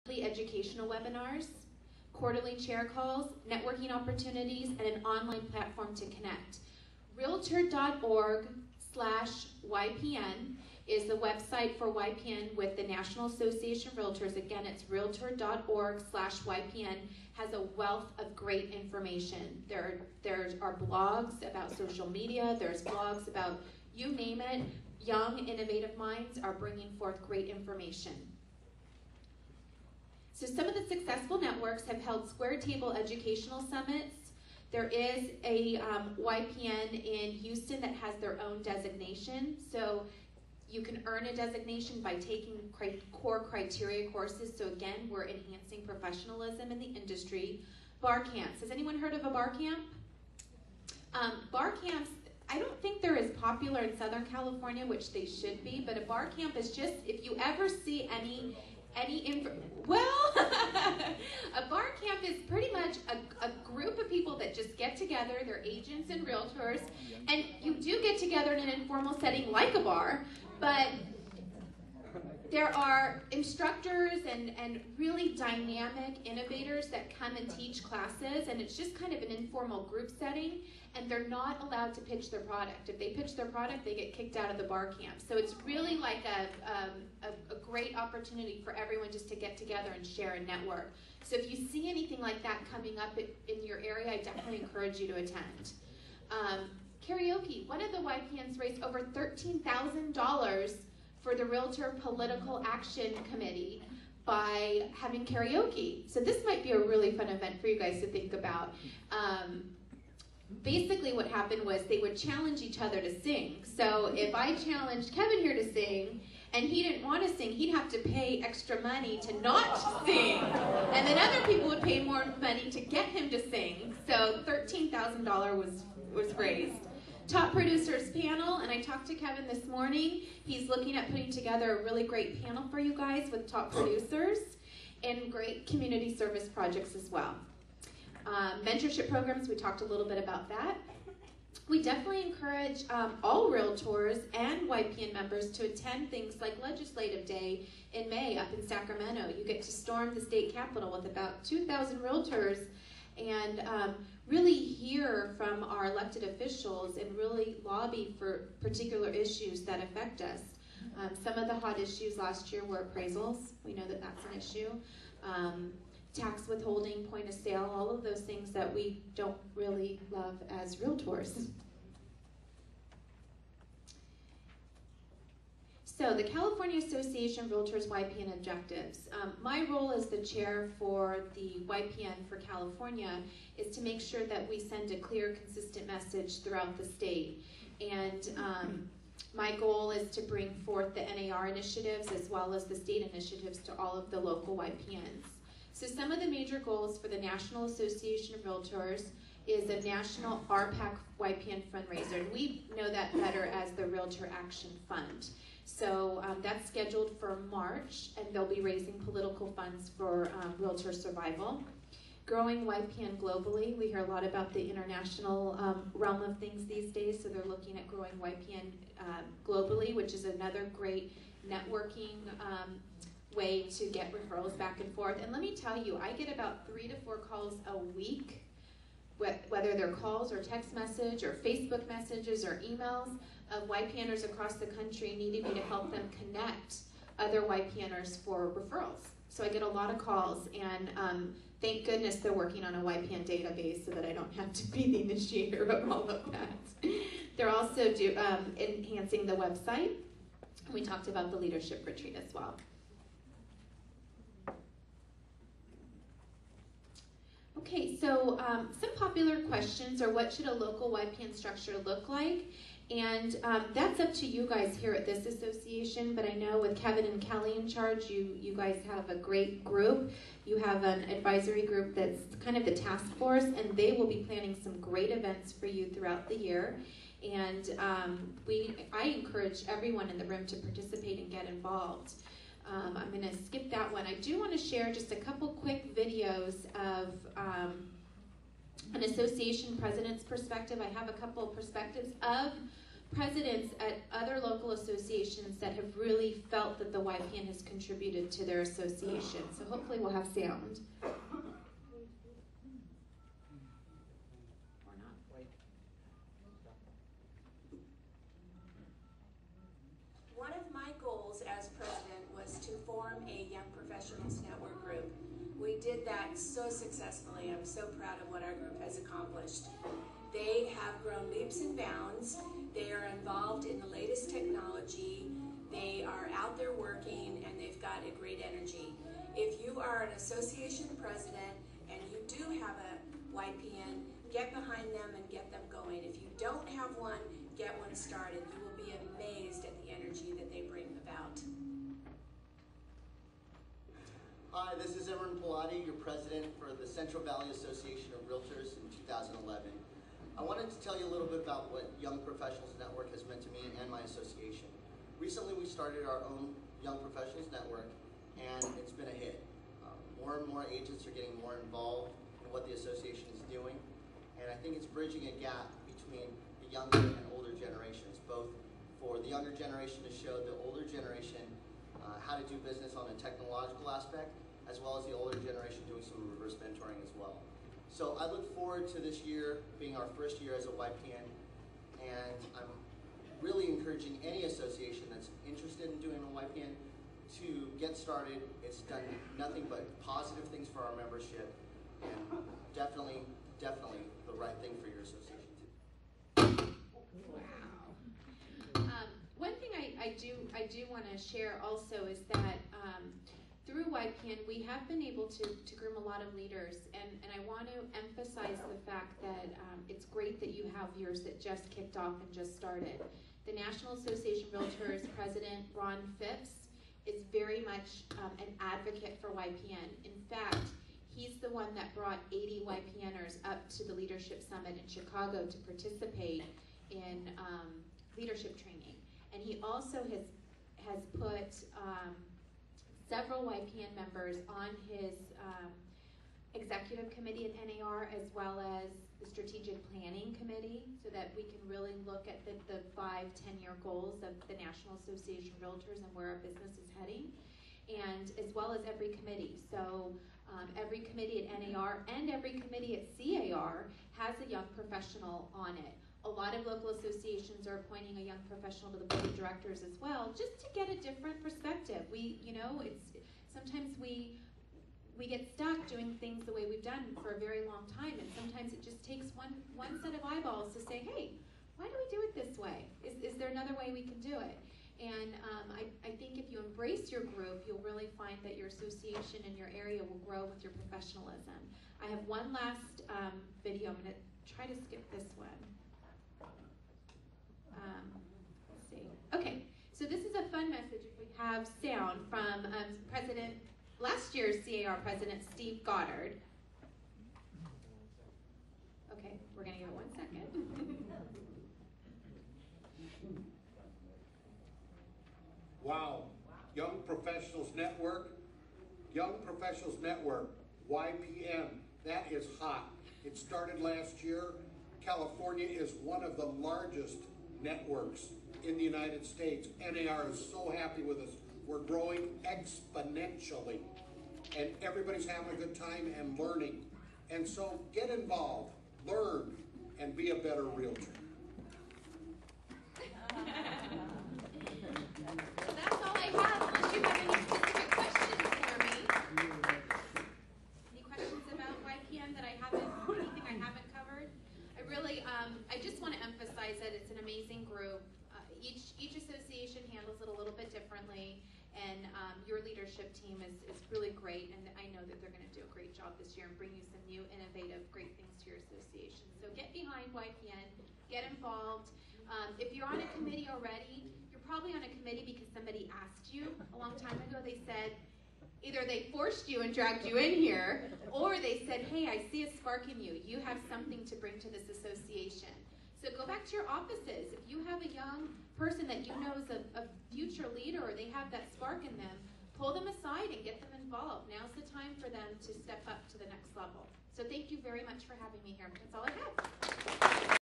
educational webinars, quarterly chair calls, networking opportunities, and an online platform to connect. Realtor.org/YPN is the website for YPN with the National Association of Realtors. Again, it's realtor.org/YPN. Has a wealth of great information. There are blogs about social media. There's blogs about, you name it, young, innovative minds are bringing forth great information. So some of the successful networks have held square table educational summits. There is a YPN in Houston that has their own designation. So you can earn a designation by taking core criteria courses. So again, we're enhancing professionalism in the industry. Bar camps. Has anyone heard of a bar camp? Bar camps, I don't think they're as popular in Southern California, which they should be, but a bar camp is just, if you ever see a bar camp is pretty much a group of people that just get together. They're agents and realtors, and you do get together in an informal setting like a bar, but there are instructors and really dynamic innovators that come and teach classes, and it's just kind of an informal group setting, and they're not allowed to pitch their product. If they pitch their product, they get kicked out of the bar camp. So it's really like a great opportunity for everyone just to get together and share and network. So if you see anything like that coming up in your area, I definitely encourage you to attend. Karaoke. One of the YPNs raised over $13,000 for the Realtor Political Action Committee by having karaoke. So this might be a really fun event for you guys to think about. Basically what happened was they would challenge each other to sing. So if I challenged Kevin here to sing, and he didn't want to sing, he'd have to pay extra money to not sing. And then other people would pay more money to get him to sing. So $13,000 was raised. Top Producers Panel, and I talked to Kevin this morning. He's looking at putting together a really great panel for you guys with top producers and great community service projects as well. Mentorship programs, we talked a little bit about that. We definitely encourage all realtors and YPN members to attend things like Legislative Day in May up in Sacramento. You get to storm the state capitol with about 2,000 realtors and really hear from our elected officials and really lobby for particular issues that affect us. Some of the hot issues last year were appraisals. We know that that's an issue. Tax withholding, point of sale, all of those things that we don't really love as realtors. So the California Association of Realtors YPN objectives. My role as the chair for the YPN for California is to make sure that we send a clear, consistent message throughout the state. And my goal is to bring forth the NAR initiatives as well as the state initiatives to all of the local YPNs. So some of the major goals for the National Association of Realtors is a national RPAC YPN fundraiser. And we know that better as the Realtor Action Fund. So that's scheduled for March, and they'll be raising political funds for realtor survival. Growing YPN globally. We hear a lot about the international realm of things these days, so they're looking at growing YPN globally, which is another great networking way to get referrals back and forth. And let me tell you, I get about 3 to 4 calls a week, whether they're calls or text message or Facebook messages or emails, of YPNers across the country needing me to help them connect other YPNers for referrals. So I get a lot of calls, and thank goodness they're working on a YPN database so that I don't have to be the initiator of all of that. They're also enhancing the website. We talked about the leadership retreat as well. Okay, so some popular questions are, what should a local YPN structure look like? And that's up to you guys here at this association, but I know with Kevin and Kelly in charge, you guys have a great group. You have an advisory group that's kind of the task force, and they will be planning some great events for you throughout the year. And I encourage everyone in the room to participate and get involved. I'm going to skip that one. I do want to share just a couple quick videos of an association president's perspective. I have a couple of perspectives of presidents at other local associations that have really felt that the YPN has contributed to their association. So hopefully we'll have sound. Or not. One of my goals as president was to form a Young Professionals Network group. We did that so successfully. I'm so proud of what our group has accomplished. They have grown leaps and bounds. They are involved in the latest technology. They are out there working, and they've got a great energy. If you are an association president and you do have a YPN, get behind them and get them going. If you don't have one, get one started. You will be amazed at the energy that they bring about. Hi, this is Emran Pilati, your president for the Central Valley Association of Realtors in 2011. I wanted to tell you a little bit about what Young Professionals Network has meant to me and my association. Recently we started our own Young Professionals Network, and it's been a hit. More and more agents are getting more involved in what the association is doing, and I think it's bridging a gap between the younger and older generations, both for the younger generation to show the older generation how to do business on a technological aspect, as well as the older generation doing some reverse mentoring as well. So I look forward to this year being our first year as a YPN, and I'm really encouraging any association that's interested in doing a YPN to get started. It's done nothing but positive things for our membership, and definitely the right thing for your association too. Wow. One thing I do want to share also is that through YPN, we have been able to groom a lot of leaders, and I want to emphasize the fact that it's great that you have yours that just kicked off and just started. The National Association of Realtors President, Ron Phipps, is very much an advocate for YPN. In fact, he's the one that brought 80 YPNers up to the Leadership Summit in Chicago to participate in leadership training. And he also has put several YPN members on his executive committee at NAR, as well as the strategic planning committee, so that we can really look at the 5-10-year goals of the National Association of Realtors and where our business is heading, and as well as every committee. So every committee at NAR and every committee at C.A.R. has a young professional on it. A lot of local associations are appointing a young professional to the board of directors as well, just to get a different perspective. Sometimes we get stuck doing things the way we've done for a very long time, and sometimes it just takes one set of eyeballs to say, hey, why do we do it this way? Is there another way we can do it? And I think if you embrace your group, you'll really find that your association and your area will grow with your professionalism. I have one last video. I'm going to try to skip this one. Let's see. Okay, so this is a fun message. If we have sound from last year's C.A.R. President, Steve Goddard. Okay, we're going to give it 1 second. Wow. Young Professionals Network, YPN, that is hot. It started last year. California is one of the largest networks in the United States. NAR is so happy with us. We're growing exponentially, and everybody's having a good time and learning. And so get involved, learn, and be a better realtor. That's all I have, unless you have any specific questions for me. Any questions about YPN that anything I haven't covered? I just want to emphasize that it's an amazing group. Each association handles it a little bit differently, and your leadership team is really great, and I know that they're going to do a great job this year and bring you some new, innovative, great things to your association. So get behind YPN, get involved. If you're on a committee already, you're probably on a committee because somebody asked you a long time ago. They said, either they forced you and dragged you in here, or they said, hey, I see a spark in you. You have something to bring to this association. So go back to your offices. If you have a young person that you know is a future leader, or they have that spark in them, pull them aside and get them involved. Now's the time for them to step up to the next level. So thank you very much for having me here. That's all I have.